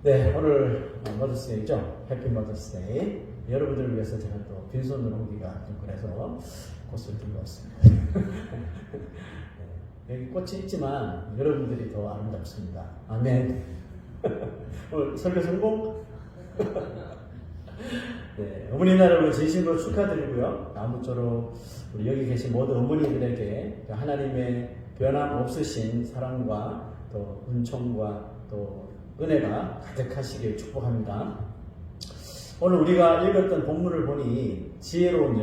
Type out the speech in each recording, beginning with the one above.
네, 오늘 머더스데이죠. 해피 머더스데이. 여러분들을 위해서 제가 또 빈손으로 오기가 좀 그래서 꽃을 들고 왔습니다. 네, 여기 꽃이 있지만 여러분들이 더 아름답습니다. 아멘. 오늘 설교 성공? 네, 어머니 날을 진심으로 축하드리고요. 아무쪼록 우리 여기 계신 모든 어머니들에게 하나님의 변함없으신 사랑과 또 은총과 또 은혜가 가득하시길 축복합니다. 오늘 우리가 읽었던 본문을 보니 지혜로운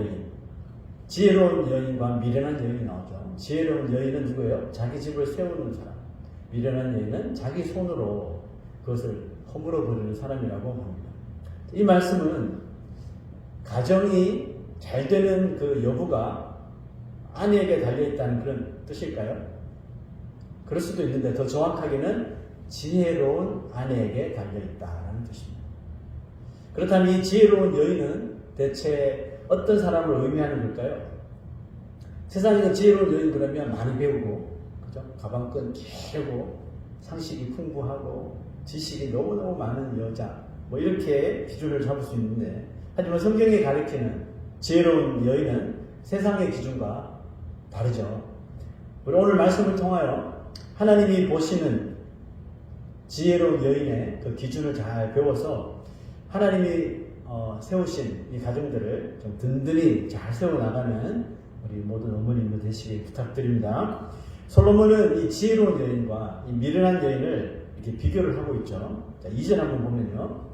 여인과 미련한 여인이 나오죠. 지혜로운 여인은 누구예요? 자기 집을 세우는 사람. 미련한 여인은 자기 손으로 그것을 허물어 버리는 사람이라고 합니다. 이 말씀은 가정이 잘 되는 그 여부가 아내에게 달려있다는 그런 뜻일까요? 그럴 수도 있는데 더 정확하게는 지혜로운 아내에게 달려있다는 뜻입니다. 그렇다면 이 지혜로운 여인은 대체 어떤 사람을 의미하는 걸까요? 세상에서 지혜로운 여인 그러면 많이 배우고, 그죠? 가방끈 길고, 상식이 풍부하고, 지식이 너무너무 많은 여자, 뭐 이렇게 기준을 잡을 수 있는데, 하지만 성경이 가리키는 지혜로운 여인은 세상의 기준과 다르죠. 우리 오늘 말씀을 통하여 하나님이 보시는 지혜로운 여인의 그 기준을 잘 배워서 하나님이 세우신 이 가정들을 좀 든든히 잘 세워나가는 우리 모든 어머님들 되시길 부탁드립니다. 솔로몬은 이 지혜로운 여인과 이 미련한 여인을 이렇게 비교를 하고 있죠. 자, 2절 한번 보면요.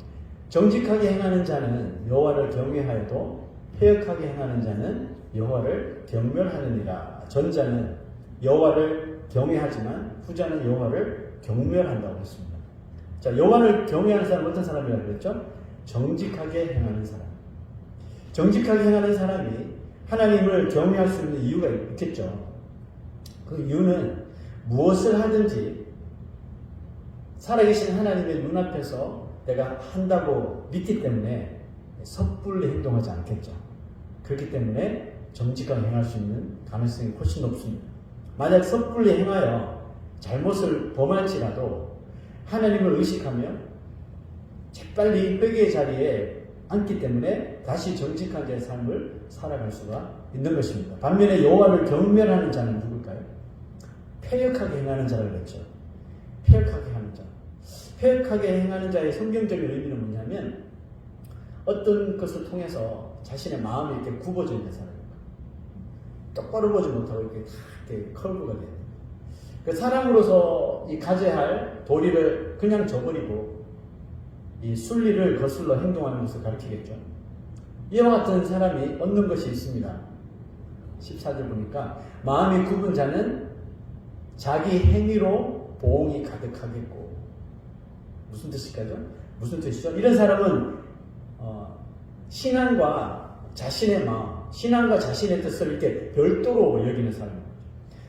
정직하게 행하는 자는 여호와를 경외하여도 패역하게 행하는 자는 여호와를 경멸하느니라. 전자는 여호와를 경외하지만 후자는 여호와를 경멸한다고 했습니다. 자, 여호와를 경외하는 사람은 어떤 사람이라고 그랬죠? 정직하게 행하는 사람. 정직하게 행하는 사람이 하나님을 경외할 수 있는 이유가 있겠죠. 그 이유는 무엇을 하든지 살아계신 하나님의 눈앞에서 내가 한다고 믿기 때문에 섣불리 행동하지 않겠죠. 그렇기 때문에 정직하게 행할 수 있는 가능성이 훨씬 높습니다. 만약 섣불리 행하여 잘못을 범할지라도 하나님을 의식하며 재빨리 회개의 자리에 앉기 때문에 다시 정직한 자의 삶을 살아갈 수가 있는 것입니다. 반면에 여호와를 경멸하는 자는 누굴까요? 패역하게 행하는 자를 그랬죠. 패역하게 하는 자. 패역하게 행하는 자의 성경적인 의미는 뭐냐면 어떤 것을 통해서 자신의 마음이 이렇게 굽어져 있는 사람입니다. 똑바로 보지 못하고 이렇게 컬브가 돼요. 그 사람으로서 이 가져야 할 도리를 그냥 저버리고 이 순리를 거슬러 행동하는 것을 가리키겠죠. 이와 같은 사람이 얻는 것이 있습니다. 14절 보니까 마음이 굽은 자는 자기 행위로 보응이 가득하겠고. 무슨 뜻일까요? 무슨 뜻이죠? 이런 사람은 신앙과 자신의 마음, 신앙과 자신의 뜻을 이렇게 별도로 여기는 사람입니다.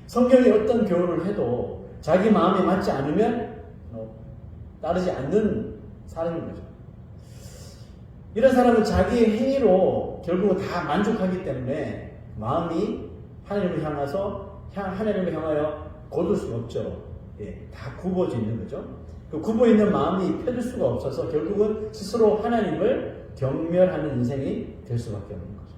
성경이 어떤 교훈을 해도 자기 마음에 맞지 않으면 따르지 않는 사람인 거죠. 이런 사람은 자기 행위로 결국은 다 만족하기 때문에 마음이 하나님을 하나님을 향하여 거둘 수가 없죠. 예, 다 굽어져 있는 거죠. 그 굽어 있는 마음이 펴질 수가 없어서 결국은 스스로 하나님을 경멸하는 인생이 될 수밖에 없는 거죠.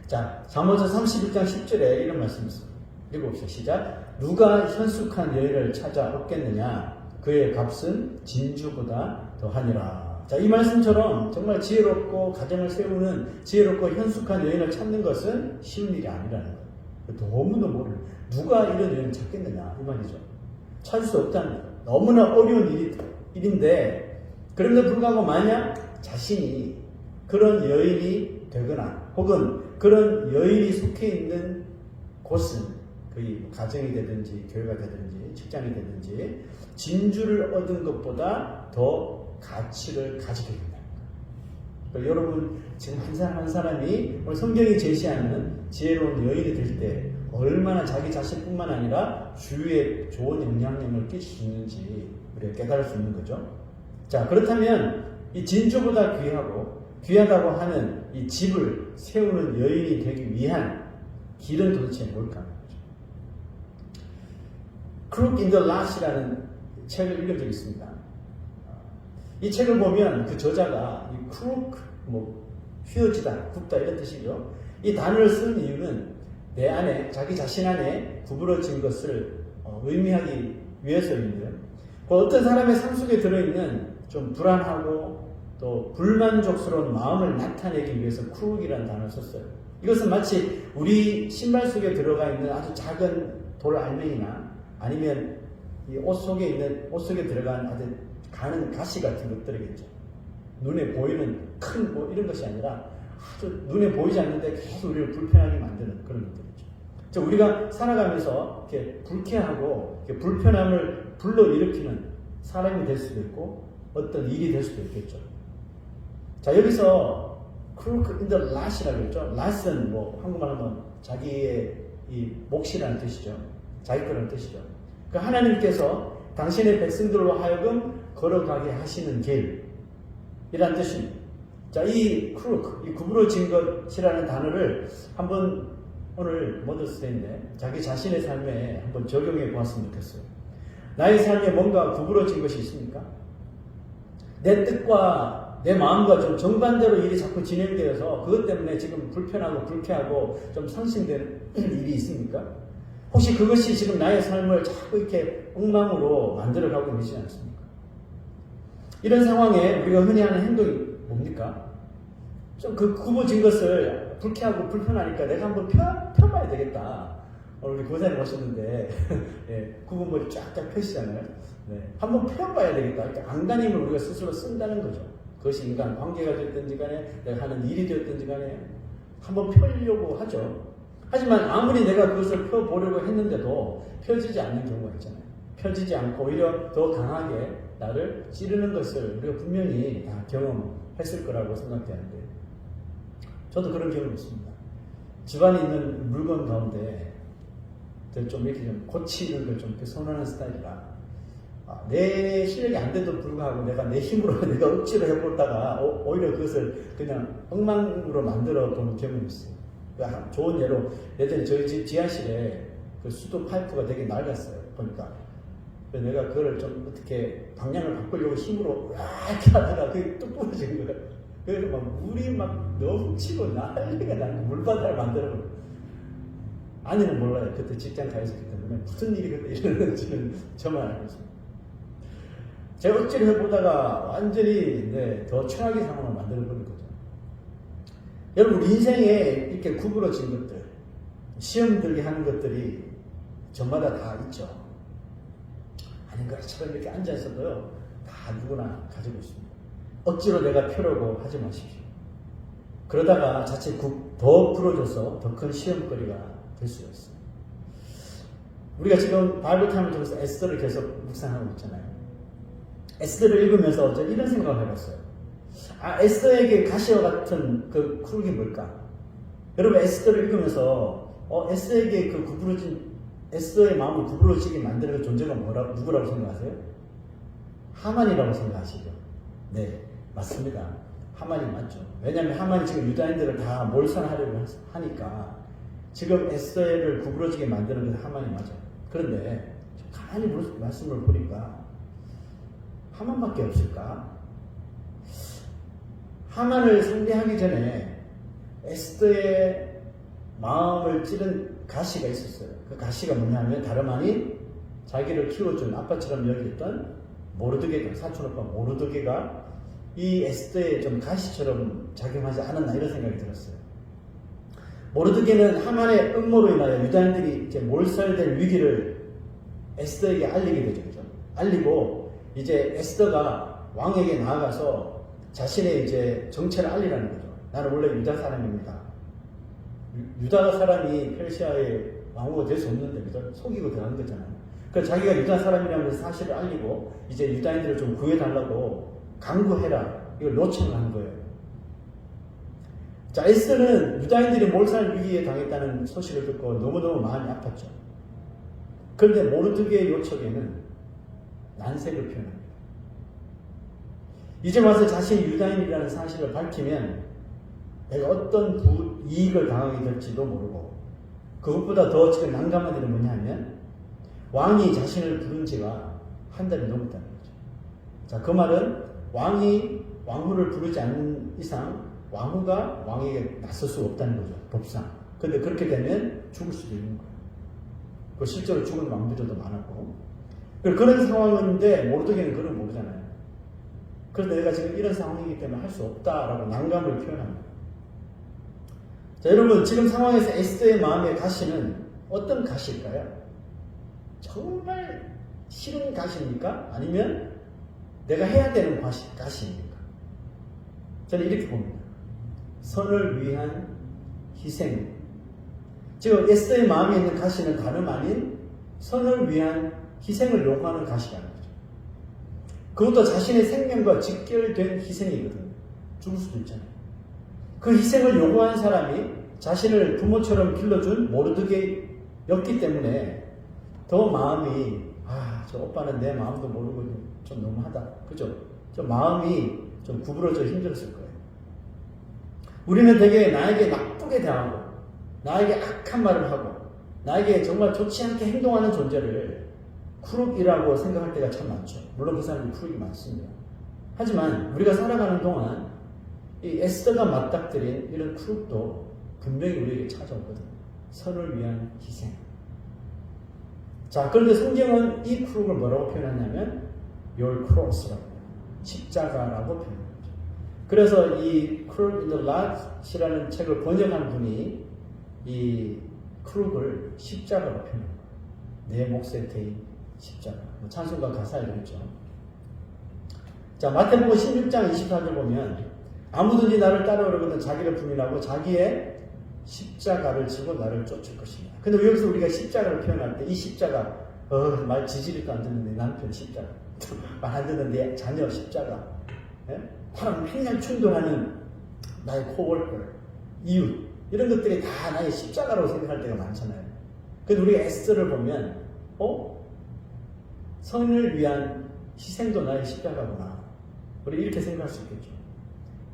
자, 잠언서 31장 10절에 이런 말씀이 있습니다. 읽어봅시다. 시작. 누가 현숙한 여인을 찾아 얻겠느냐? 그의 값은 진주보다 더하니라. 자, 이 말씀처럼 정말 지혜롭고 가정을 세우는 지혜롭고 현숙한 여인을 찾는 것은 쉬운 일이 아니라는 거예요. 너무너무 누가 이런 여인을 찾겠느냐? 이 말이죠. 찾을 수 없다는 거예요. 너무나 어려운 일인데 그런데 불구하고 만약 자신이 그런 여인이 되거나 혹은 그런 여인이 속해 있는 곳은 거의 가정이 되든지 교회가 되든지 직장이 되든지 진주를 얻은 것보다 더 가치를 가지게 된다. 그러니까 여러분 지금 한 사람 한 사람이 오늘 성경이 제시하는 지혜로운 여인이 될 때 얼마나 자기 자신뿐만 아니라 주위에 좋은 영향력을 끼칠 수 있는지 우리가 깨달을 수 있는 거죠. 자, 그렇다면 이 진주보다 귀하다고 하는 이 집을 세우는 여인이 되기 위한 길은 도대체 뭘까? Crook in the Lash이라는 책을 읽은 적이 있습니다. 이 책을 보면 그 저자가 이 크루크, 휘어지다, 굽다 이런 뜻이죠. 이 단어를 쓴 이유는 내 안에, 자기 자신 안에 구부러진 것을 의미하기 위해서인데요. 그 어떤 사람의 삶 속에 들어있는 좀 불안하고 또 불만족스러운 마음을 나타내기 위해서 크루크이라는 단어를 썼어요. 이것은 마치 우리 신발 속에 들어가 있는 아주 작은 돌 알맹이나 아니면 이 옷 속에 들어간 아주 가는 가시 같은 것들이겠죠. 눈에 보이는 큰 이런 것이 아니라 아주 눈에 보이지 않는데 계속 우리를 불편하게 만드는 그런 것들이죠. 우리가 살아가면서 이렇게 불쾌하고 이렇게 불편함을 불러일으키는 사람이 될 수도 있고 어떤 일이 될 수도 있겠죠. 자, 여기서 crook in the lash이라고 했죠. lash은 한국말 하면 자기의 이 몫이라는 뜻이죠. 자기 거라는 뜻이죠. 그 하나님께서 당신의 백성들로 하여금 걸어가게 하시는 길이라는 뜻입니다. 자, 이 crook, 이 구부러진 것이라는 단어를 한번 오늘 머더스데이인데 자기 자신의 삶에 한번 적용해 보았으면 좋겠어요. 나의 삶에 뭔가 구부러진 것이 있습니까? 내 뜻과 내 마음과 좀 정반대로 일이 자꾸 진행되어서 그것 때문에 지금 불편하고 불쾌하고 좀 상심되는 일이 있습니까? 혹시 그것이 지금 나의 삶을 자꾸 이렇게 엉망으로 만들어가고 계시지 않습니까? 이런 상황에 우리가 흔히 하는 행동이 뭡니까? 좀 그 굽어진 것을 불쾌하고 불편하니까 내가 한번 펴봐야 되겠다. 우리 고사님 오셨는데 예, 굽은 머리 쫙쫙 펴시잖아요. 네, 한번 펴봐야 되겠다. 그러니까 안간힘을 우리가 스스로 쓴다는 거죠. 그것이 인간 관계가 됐든지 간에 내가 하는 일이 되었든지 간에 한번 펴려고 하죠. 하지만 아무리 내가 그것을 펴보려고 했는데도 펴지지 않는 경우가 있잖아요. 펴지지 않고 오히려 더 강하게 나를 찌르는 것을 우리가 분명히 다 경험했을 거라고 생각되는데 저도 그런 경험이 있습니다. 집안에 있는 물건 가운데 좀 이렇게 좀 고치는 걸 좀 선호하는 스타일이라 내 실력이 안 돼도 불구하고 내가 내 힘으로 내가 억지로 해보다가 오히려 그것을 그냥 엉망으로 만들어 본 경험이 있어요. 좋은 예로 예전에 저희 집 지하실에 그 수도 파이프가 되게 낡았어요. 보니까 그래서 내가 그거를 좀 어떻게 방향을 바꾸려고 힘으로 이렇게 하다가 그게 뚝 부러진 거예요. 그래서 막 물이 막 넘치고 난리가 나고 물바다를 만들어버려요. 아내는 몰라요. 그때 직장 가 있었기 때문에 무슨 일이 그때 일어났는지는 저만 알고 있습니다. 제가 억지로 해보다가 완전히 더 최악의 상황을 만들어버린 거죠. 여러분 인생에 이렇게 구부러진 것들, 시험 들게 하는 것들이 저마다 다 있죠. 아닌 것처럼 이렇게 앉아있어도요, 다 누구나 가지고 있습니다. 억지로 내가 펴려고 하지 마십시오. 그러다가 자칫 더 부러져서 더 큰 시험거리가 될 수가 있어요. 우리가 지금 바이블 타임을 통해서 에스더를 계속 묵상하고 있잖아요. 에스더를 읽으면서 저 이런 생각을 해봤어요. 에스더에게 가시와 같은 그 크룩이 뭘까? 여러분 에스더를 읽으면서 에스더에게 그 구부러진 에스더의 마음을 구부러지게 만드는 존재가 누구라고 생각하세요? 하만이라고 생각하시죠? 네, 맞습니다. 하만이 맞죠. 왜냐하면 하만이 지금 유다인들을 다 몰살하려고 하니까 지금 에스더를 구부러지게 만드는 건 하만이 맞아요. 그런데 가만히 말씀을 보니까 하만밖에 없을까? 하만을 상대하기 전에 에스더의 마음을 찌른 가시가 있었어요. 그 가시가 뭐냐면 다름 아닌 자기를 키워준 아빠처럼 여겼던 모르드게가, 사촌오빠 모르드게가 이 에스더의 좀 가시처럼 작용하지 않았나 이런 생각이 들었어요. 모르드게는 하만의 음모로 인하여 유다인들이 이제 몰살될 위기를 에스더에게 알리게 되죠. 그죠? 알리고 이제 에스더가 왕에게 나아가서 자신의 이제 정체를 알리라는 거죠. 나는 원래 유다 사람입니다. 유다 사람이 페르시아의 왕후가 될 수 없는데, 그죠? 속이고 들어간 거잖아요. 그래서 자기가 유다 사람이라는 사실을 알리고 이제 유다인들을 좀 구해달라고 강구해라. 이걸 요청을 한 거예요. 자, 에스더는 유다인들이 몰살 위기에 당했다는 소식을 듣고 너무너무 마음이 아팠죠. 그런데 모르드게의 요청에는 난색을 표현합니다. 이제 와서 자신이 유다인이라는 사실을 밝히면 내가 어떤 이익을 당하게 될지도 모르고 그것보다 더 지금 난감한 일은 뭐냐 하면 왕이 자신을 부른 지가 한 달이 넘었다는 거죠. 자, 그 말은 왕이 왕후를 부르지 않는 이상 왕후가 왕에게 나설 수 없다는 거죠. 법상. 근데 그렇게 되면 죽을 수도 있는 거예요. 그 실제로 죽은 왕들도 많았고. 그런 상황인데 모르드게는 그런 걸 모르잖아요. 그래서 내가 지금 이런 상황이기 때문에 할 수 없다라고 난감을 표현합니다. 자, 여러분 지금 상황에서 에스더의 마음의 가시는 어떤 가시일까요? 정말 싫은 가시입니까? 아니면 내가 해야 되는 가시입니까? 저는 이렇게 봅니다. 선을 위한 희생. 즉 에스더의 마음에 있는 가시는 다름 아닌 선을 위한 희생을 요구하는 가시라는 거죠. 그것도 자신의 생명과 직결된 희생이거든요. 죽을 수도 있잖아요. 그 희생을 요구한 사람이 자신을 부모처럼 길러준 모르드게였기 때문에 더 마음이 저 오빠는 내 마음도 모르고 좀 너무하다. 그죠? 좀 마음이 좀 구부러져 힘들었을 거예요. 우리는 되게 나에게 나쁘게 대하고 나에게 악한 말을 하고 나에게 정말 좋지 않게 행동하는 존재를 크룹이라고 생각할 때가 참 많죠. 물론 그 사람이 크룹이 많습니다. 하지만 우리가 살아가는 동안 이 에스더가 맞닥뜨린 이런 크룹도 분명히 우리에게 찾아오거든요. 선을 위한 희생. 자, 그런데 성경은 이 크룹을 뭐라고 표현하냐면 your cross라고 해요. 십자가라고 표현합니다. 그래서 이 Cross in the Lord이라는 책을 번역한 분이 이 크룹을 십자가로 표현합니다. 내 몫에 대인 십자가. 찬송가 가사에도 있죠. 자, 마태복음 16장 24절 보면 아무든지 나를 따라오려거든 자기를 부인하고 자기의 십자가를 지고 나를 쫓을 것입니다. 근데 여기서 우리가 십자가를 표현할 때 이 십자가 말 지지리도 안 듣는 내 남편 십자가 말 안 듣는 내 자녀 십자가 나랑 평생 충돌하는 나의 코월커 이웃 이런 것들이 다 나의 십자가라고 생각할 때가 많잖아요. 근데 우리가 에스더를 보면 선을 위한 희생도 나의 십자가구나. 우리 이렇게 생각할 수 있겠죠.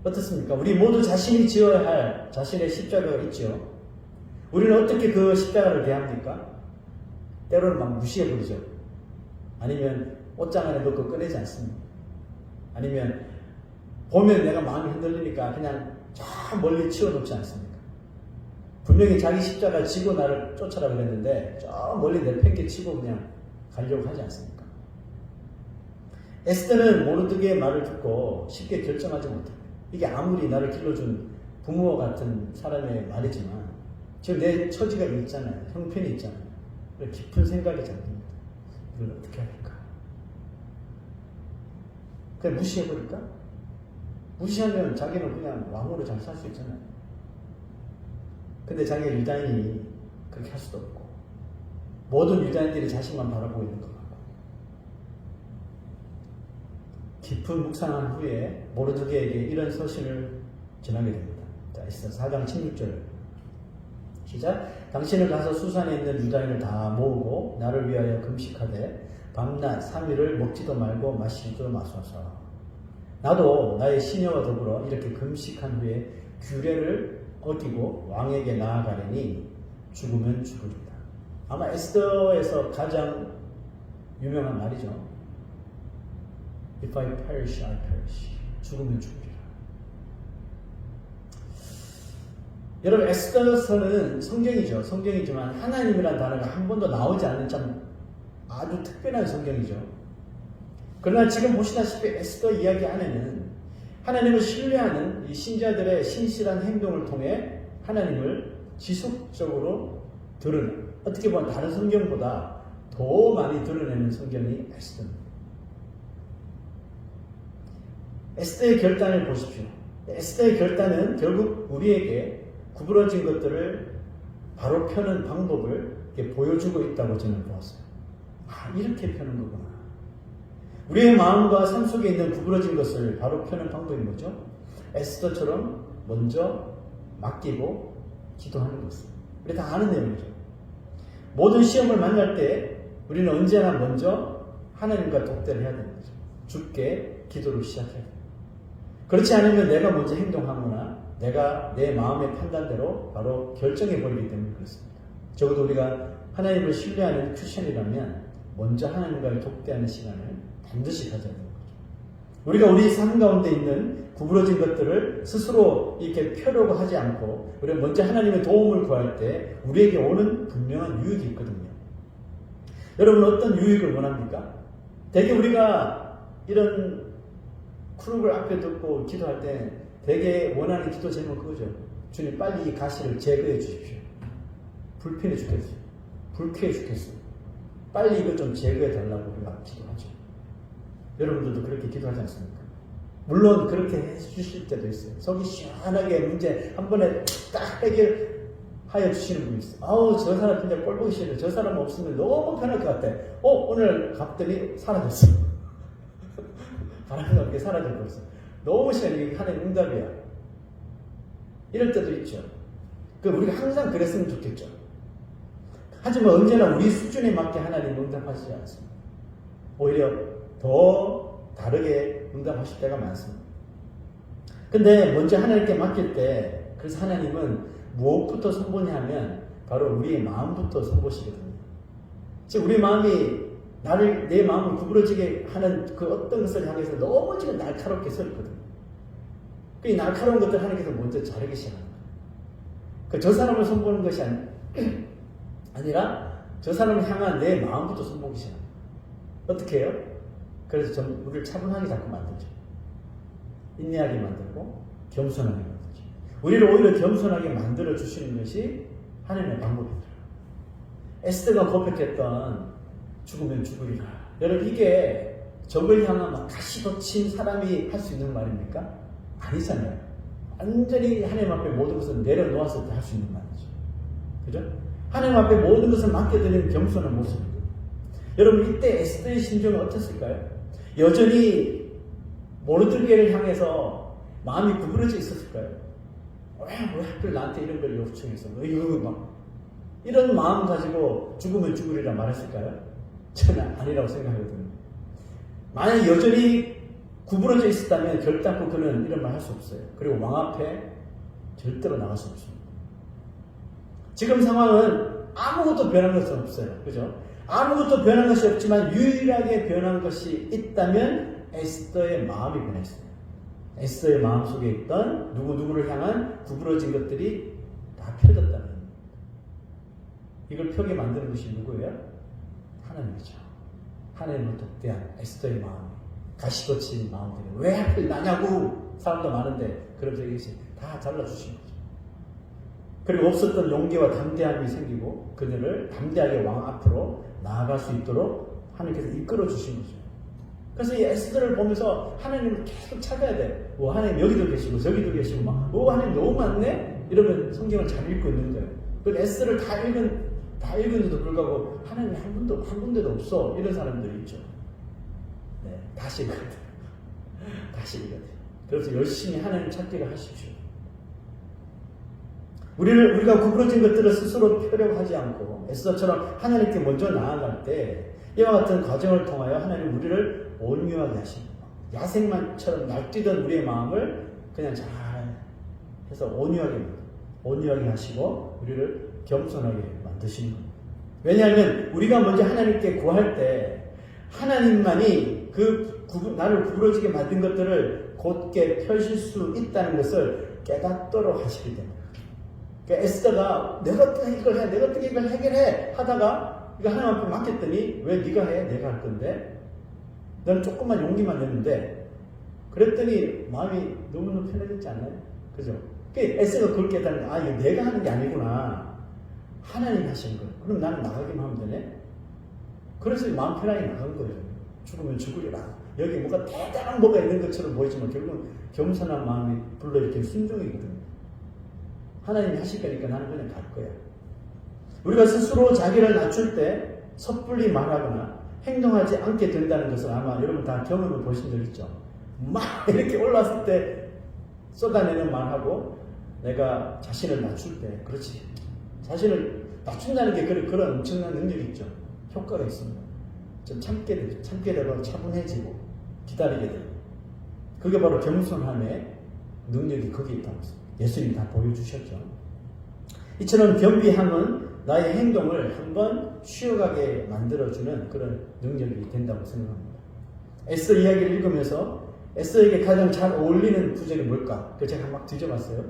어떻습니까? 우리 모두 자신이 지어야 할 자신의 십자가가 있죠. 우리는 어떻게 그 십자가를 대합니까? 때로는 막 무시해버리죠. 아니면 옷장 안에 넣고 꺼내지 않습니다. 아니면 보면 내가 마음이 흔들리니까 그냥 저 멀리 치워놓지 않습니까? 분명히 자기 십자가 지고 나를 쫓아라 그랬는데 저 멀리 내팽개치고 그냥 가려고 하지 않습니까? 에스더는 모르드게의 말을 듣고 쉽게 결정하지 못합니다. 이게 아무리 나를 길러준 부모와 같은 사람의 말이지만 지금 내 처지가 있잖아요. 형편이 있잖아요. 깊은 생각이 잡힙니다. 이걸 어떻게 할까? 그냥 무시해버릴까? 무시하면 자기는 그냥 왕으로 잘 살 수 있잖아요. 근데 자기가 유다인이 그렇게 할 수도 없고 모든 유다인들이 자신만 바라보고 있는 것 같고 깊은 묵상한 후에 모르드게에게 이런 서신을 전하게 됩니다. 자, 에스더 4장 16절 시작. 당신은 가서 수산에 있는 유다인을 다 모으고 나를 위하여 금식하되 밤낮 3일을 먹지도 말고 마시지도 마소서. 나도 나의 시녀와 더불어 이렇게 금식한 후에 규례를 어기고 왕에게 나아가려니 죽으면 죽으리다. 아마 에스더에서 가장 유명한 말이죠. If I perish, I perish. 죽으면 죽으리라. 여러분 에스더서는 성경이죠. 성경이지만 하나님이라는 단어가 한 번도 나오지 않는 참 아주 특별한 성경이죠. 그러나 지금 보시다시피 에스더 이야기 안에는 하나님을 신뢰하는 이 신자들의 신실한 행동을 통해 하나님을 지속적으로 드러내는, 어떻게 보면 다른 성경보다 더 많이 드러내는 성경이 에스더입니다. 에스더의 결단을 보십시오. 에스더의 결단은 결국 우리에게 구부러진 것들을 바로 펴는 방법을 보여주고 있다고 저는 보았어요. 이렇게 펴는 거구나. 우리의 마음과 삶 속에 있는 구부러진 것을 바로 펴는 방법이 뭐죠? 에스더처럼 먼저 맡기고 기도하는 것을. 우리 다 아는 내용이죠. 모든 시험을 만날 때 우리는 언제나 먼저 하나님과 독대를 해야 되는 거죠. 주께 기도를 시작해야 돼요. 그렇지 않으면 내가 먼저 행동하거나 내가 내 마음의 판단대로 바로 결정해버리기 때문에 그렇습니다. 적어도 우리가 하나님을 신뢰하는 크리스천이라면 먼저 하나님과의 독대하는 시간을 반드시 가져야 되는 거죠. 우리가 우리 삶 가운데 있는 구부러진 것들을 스스로 이렇게 펴려고 하지 않고 우리가 먼저 하나님의 도움을 구할 때 우리에게 오는 분명한 유익이 있거든요. 여러분 어떤 유익을 원합니까? 대개 우리가 이런 크룩을 앞에 두고 기도할 때 대개 원하는 기도 제목은 그거죠. 주님 빨리 이 가시를 제거해 주십시오. 불편해 죽겠어요. 불쾌해 죽겠어요. 빨리 이거 좀 제거해 달라고 우리가 기도하죠. 여러분들도 그렇게 기도하지 않습니까? 물론 그렇게 해주실 때도 있어요. 속이 시원하게 문제 한 번에 딱 해결하여 주시는 분이 있어요. 아우 저 사람 진짜 꼴 보기 싫어. 저 사람 없으면 너무 편할 것 같아. 오늘 갔더니 사라졌어. 바람이 없게 사라져버렸어. 너무 시원해. 이게 하나의 응답이야. 이럴 때도 있죠. 우리가 항상 그랬으면 좋겠죠. 하지만 언제나 우리 수준에 맞게 하나님 응답하시지 않습니다. 오히려 더 다르게 응답하실 때가 많습니다. 근데 먼저 하나님께 맡길 때 그래서 하나님은 무엇부터 선보냐 하면 바로 우리의 마음부터 선보시거든요. 즉 우리 마음이 내 마음을 구부러지게 하는 그 어떤 것을 향해서 너무 지금 날카롭게 서 있거든요. 그 날카로운 것들 하나님께서 먼저 자르기 시작합니다. 저 사람을 선보는 것이 아니라 저 사람을 향한 내 마음부터 선보기 시작합니다. 어떻게 해요? 그래서 우리를 차분하게 자꾸 만들죠. 인내하게 만들고 겸손하게 만들죠. 우리를 오히려 겸손하게 만들어 주시는 것이 하나님의 방법이더라고요. 에스더가 고백했던 죽으면 죽으리라. 여러분 이게 적을 향한 막 가시돋친 사람이 할 수 있는 말입니까? 아니잖아요. 완전히 하나님 앞에 모든 것을 내려놓았을 때 할 수 있는 말이죠. 그죠? 하나님 앞에 모든 것을 맡겨드리는 겸손한 모습이고. 여러분 이때 에스더의 심정은 어땠을까요? 여전히 모르드게를 향해서 마음이 구부러져 있었을까요? 왜 하필 나한테 이런 걸 요청해서 이런 마음 가지고 죽으면 죽으리라 말했을까요? 저는 아니라고 생각하거든요. 만약 여전히 구부러져 있었다면 결단코 그는 이런 말 할 수 없어요. 그리고 왕 앞에 절대로 나갈 수 없습니다. 지금 상황은 아무것도 변한 것은 없어요. 그죠? 아무것도 변한 것이 없지만 유일하게 변한 것이 있다면 에스더의 마음이 변했어요. 에스더의 마음속에 있던 누구를 향한 구부러진 것들이 다 펴졌다는 이걸 펴게 만드는 것이 누구예요? 하나님이죠. 하나님을 독대한 에스더의 마음, 가시돋친 마음들이 왜 하필 나냐고 사람도 많은데 그러면서 이것이 다 잘라주신 거죠. 그리고 없었던 용기와 담대함이 생기고 그들을 담대하게 왕 앞으로 나아갈 수 있도록 하나님께서 이끌어 주신 거죠. 그래서 이 에스더를 보면서 하나님을 계속 찾아야 돼. 하나님 여기도 계시고 저기도 계시고 하나님 너무 많네? 이러면 성경을 잘 읽고 있는 거예요. 그 에스더를 다 읽은데도 불구하고 하나님이 한 군데도 없어. 이런 사람들이 있죠. 네, 다시 읽어야 돼요. 다시 읽어야 돼요. 그래서 열심히 하나님 찾기를 하십시오. 우리가 구부러진 것들을 스스로 펴려고 하지 않고 에스더처럼 하나님께 먼저 나아갈 때 이와 같은 과정을 통하여 하나님 우리를 온유하게 하시고 야생만처럼 날뛰던 우리의 마음을 그냥 잘 해서 온유하게 하시고 우리를 겸손하게 만드시는 겁니다. 왜냐하면 우리가 먼저 하나님께 구할 때 하나님만이 나를 구부러지게 만든 것들을 곧게 펴실 수 있다는 것을 깨닫도록 하시기 때문에 그러니까 에스더가 내가 어떻게 이걸 해결해 하다가 이거 하나님 앞에 맡겼더니 왜 네가 해? 내가 할 건데 너는 조금만 용기만 내는데 그랬더니 마음이 너무너무 편해졌지 않나요? 그죠? 그러니까 에스더가 그걸 깨달은 이거 내가 하는 게 아니구나 하나님이 하시는 거예요. 그럼 나는 나가기만 하면 되네? 그래서 마음 편하게 나간 거예요. 죽으면 죽으리라. 여기 뭔가 대단한 뭐가 있는 것처럼 보이지만 결국은 겸손한 마음이 불러일으킨 순종이거든요. 하나님이 하실 거니까 나는 그냥 갈 거야. 우리가 스스로 자기를 낮출 때 섣불리 말하거나 행동하지 않게 된다는 것을 아마 여러분 다 경험해 보신 적 있죠. 막 이렇게 올랐을 때 쏟아내는 말하고 내가 자신을 낮출 때 그렇지. 자신을 낮춘다는 게 그런 엄청난 능력이 있죠. 효과가 있습니다. 좀 참게 되고 차분해지고 기다리게 되고 그게 바로 겸손함의 능력이 거기에 있다고 했습니다. 예수님이 다 보여주셨죠. 이처럼 겸비함은 나의 행동을 한번 쉬어가게 만들어주는 그런 능력이 된다고 생각합니다. 에스더 이야기를 읽으면서 에스더에게 가장 잘 어울리는 구절이 뭘까? 그 제가 막 뒤져봤어요.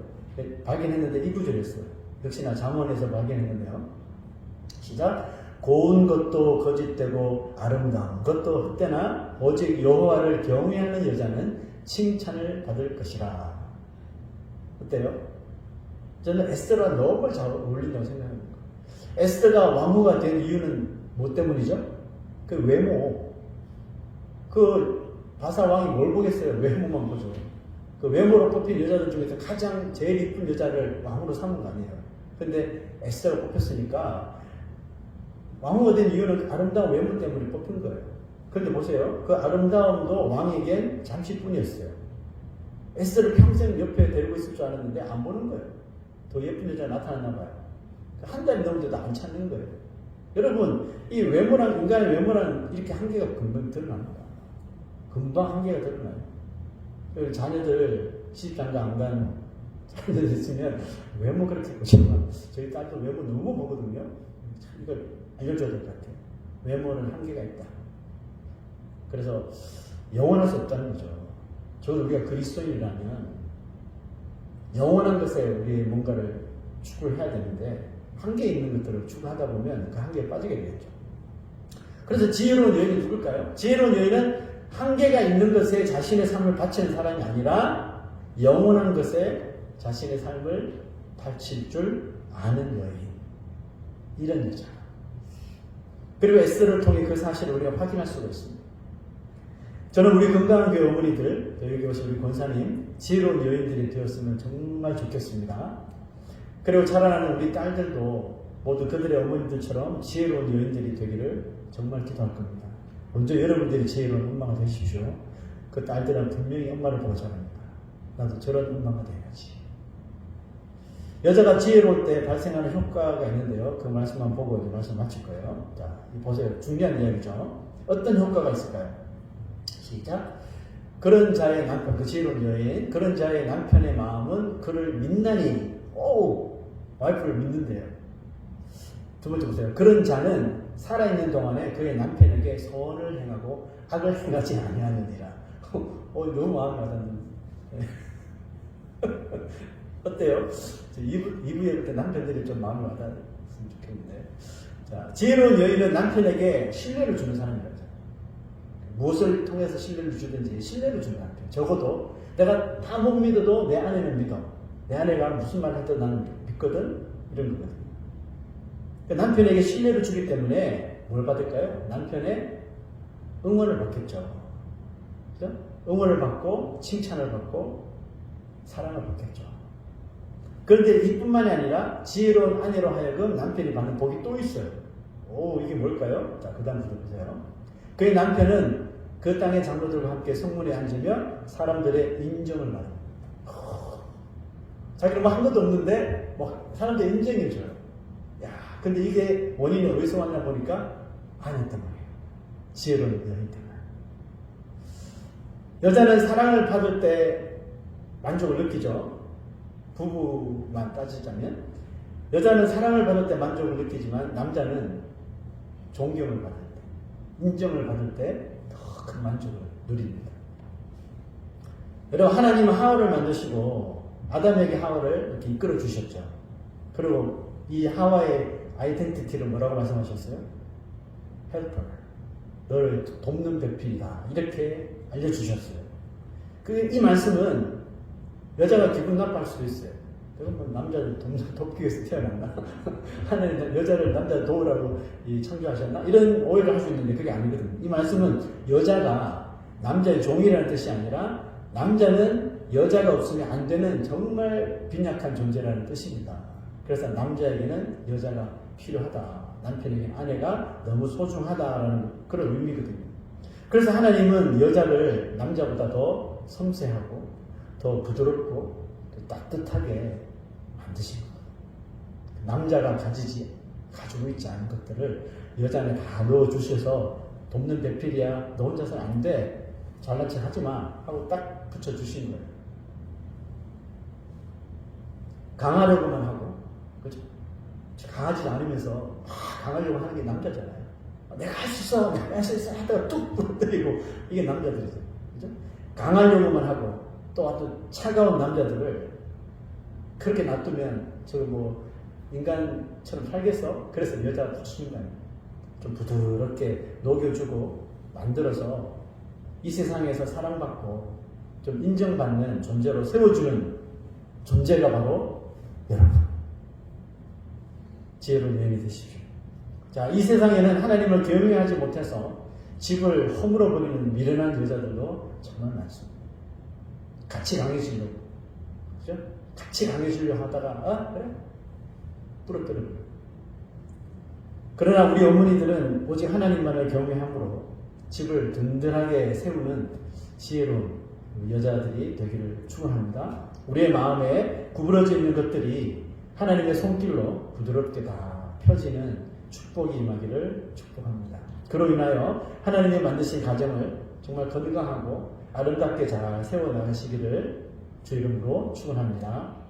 발견했는데 이 구절이었어요. 역시나 잠언에서 발견했는데요. 시작. 고운 것도 거짓되고 아름다운 것도 헛되나 오직 여호와를 경외하는 여자는 칭찬을 받을 것이라. 어때요? 저는 에스더가 너무 잘 어울린다고 생각합니다. 에스더가 왕후가 된 이유는 뭐 때문이죠? 그 외모. 그 바사 왕이 뭘 보겠어요? 외모만 보죠. 그 외모로 뽑힌 여자들 중에서 가장 제일 이쁜 여자를 왕후로 삼은 거 아니에요. 근데 에스더가 뽑혔으니까 왕후가 된 이유는 아름다운 외모 때문에 뽑힌 거예요. 그런데 보세요. 그 아름다움도 왕에겐 잠시뿐이었어요. 에스더를 평생 옆에 데리고 있을 줄 알았는데 안 보는 거예요. 더 예쁜 여자가 나타났나 봐요. 한 달이 넘는데도 안 찾는 거예요. 여러분, 이 외모랑, 인간의 외모랑 이렇게 한계가 금방 드러납니다. 금방 한계가 드러나요. 그리고 자녀들 시집장가 안 간 자녀들 있으면 외모 그렇게 보시면 저희 딸도 외모 너무 보거든요. 이걸 알려줘야 될 것 같아요. 외모는 한계가 있다. 그래서 영원할 수 없다는 거죠. 저도 우리가 그리스도인이라면 영원한 것에 우리 뭔가를 추구를 해야 되는데 한계 있는 것들을 추구하다 보면 그 한계에 빠지게 되겠죠. 그래서 지혜로운 여인은 누굴까요? 지혜로운 여인은 한계가 있는 것에 자신의 삶을 바치는 사람이 아니라 영원한 것에 자신의 삶을 바칠 줄 아는 여인. 이런 여자. 그리고 에스더를 통해 그 사실을 우리가 확인할 수가 있습니다. 저는 우리 건강한 교회 어머니들, 여기 오신 우리 권사님, 지혜로운 여인들이 되었으면 정말 좋겠습니다. 그리고 자라나는 우리 딸들도 모두 그들의 어머니들처럼 지혜로운 여인들이 되기를 정말 기도할 겁니다. 먼저 여러분들이 지혜로운 엄마가 되십시오. 그 딸들은 분명히 엄마를 보고 자랍니다. 나도 저런 엄마가 돼야지. 여자가 지혜로울 때 발생하는 효과가 있는데요. 그 말씀만 보고 이제 말씀 마칠 거예요. 자, 보세요. 중요한 이야기죠. 어떤 효과가 있을까요? 시작. 그런 자의 남편, 그 지혜로운 여인, 그런 자의 남편의 마음은 그를 믿나니, 와이프를 믿는데요. 두 번째 보세요. 그런 자는 살아있는 동안에 그의 남편에게 선을 행하고 악을 행하지 아니하느니라. 너무 마음이 와닿는데. 어때요? 2부에 남편들이 좀 마음이 와닿았으면 좋겠는데. 자, 지혜로운 여인은 남편에게 신뢰를 주는 사람이라죠. 무엇을 통해서 신뢰를 주든지 신뢰를 주는 남편. 적어도 내가 다 못 믿어도 내 아내는 믿어. 내 아내가 무슨 말을 해도 나는 믿거든. 이런 거거든요. 그러니까 남편에게 신뢰를 주기 때문에 뭘 받을까요? 남편의 응원을 받겠죠. 그죠? 응원을 받고 칭찬을 받고 사랑을 받겠죠. 그런데 이뿐만이 아니라 지혜로운 아내로 하여금 남편이 받는 복이 또 있어요. 이게 뭘까요? 자, 그 다음 주도 보세요. 그의 남편은 그 땅의 장로들과 함께 성문에 앉으며 사람들의 인정을 받습니다. 자기는 뭐 한 것도 없는데 사람들의 인정해줘요. 근데 이게 원인이 어디서 왔나 보니까 아내 때문이에요. 지혜로운 여인 때문에. 여자는 사랑을 받을 때 만족을 느끼죠. 부부만 따지자면 여자는 사랑을 받을 때 만족을 느끼지만 남자는 존경을 받을 때, 인정을 받을 때 더 큰 만족을 누립니다. 여러분, 하나님은 하와를 만드시고 아담에게 하와를 이렇게 이끌어 주셨죠. 그리고 이 하와의 아이덴티티를 뭐라고 말씀하셨어요? 헬퍼, 너를 돕는 배필이다, 이렇게 알려주셨어요. 이 말씀은 여자가 기분 나빠할 수도 있어요. 그러면 남자를 돕기 위해서 태어났나? 하나님 여자를 남자를 도우라고 창조하셨나? 이런 오해를 할 수 있는데 그게 아니거든요. 이 말씀은 여자가 남자의 종이라는 뜻이 아니라 남자는 여자가 없으면 안 되는 정말 빈약한 존재라는 뜻입니다. 그래서 남자에게는 여자가 필요하다. 남편에게는 아내가 너무 소중하다라는 그런 의미거든요. 그래서 하나님은 여자를 남자보다 더 섬세하고 더 부드럽고 더 따뜻하게 만드신 거예요. 남자가 가지고 있지 않은 것들을 여자 안에 다 넣어주셔서 돕는 배필이야. 너 혼자서는 안 돼. 잘난 척 하지 마. 하고 딱 붙여주신 거예요. 강하려고만 하고, 그죠? 강하지 않으면서 강하려고 하는 게 남자잖아요. 내가 할 수 있어, 내가 할 수 있어 하다가 뚝 부러뜨리고, 이게 남자들이죠. 그죠? 강하려고만 하고 또 아주 차가운 남자들을 그렇게 놔두면 저 뭐 인간처럼 살겠어? 그래서 여자 붙이는 거 아니에요. 좀 부드럽게 녹여주고 만들어서 이 세상에서 사랑받고 좀 인정받는 존재로 세워주는 존재가 바로 여러분. 지혜로운 여인이 되십시오. 자, 이 세상에는 하나님을 경외하지 못해서 집을 허물어 버리는 미련한 여자들도 정말 많습니다. 같이 강해지려고, 그죠? 같이 강해지려고 하다가, 그래? 부러뜨려. 그러나 우리 어머니들은 오직 하나님만을 경외함으로 집을 든든하게 세우는 지혜로운 여자들이 되기를 축원합니다. 우리의 마음에 구부러져 있는 것들이 하나님의 손길로 부드럽게 다 펴지는 축복이 임하기를 축복합니다. 그로 인하여 하나님이 만드신 가정을 정말 건강하고 아름답게 잘 세워나가시기를 주 이름으로 축원합니다.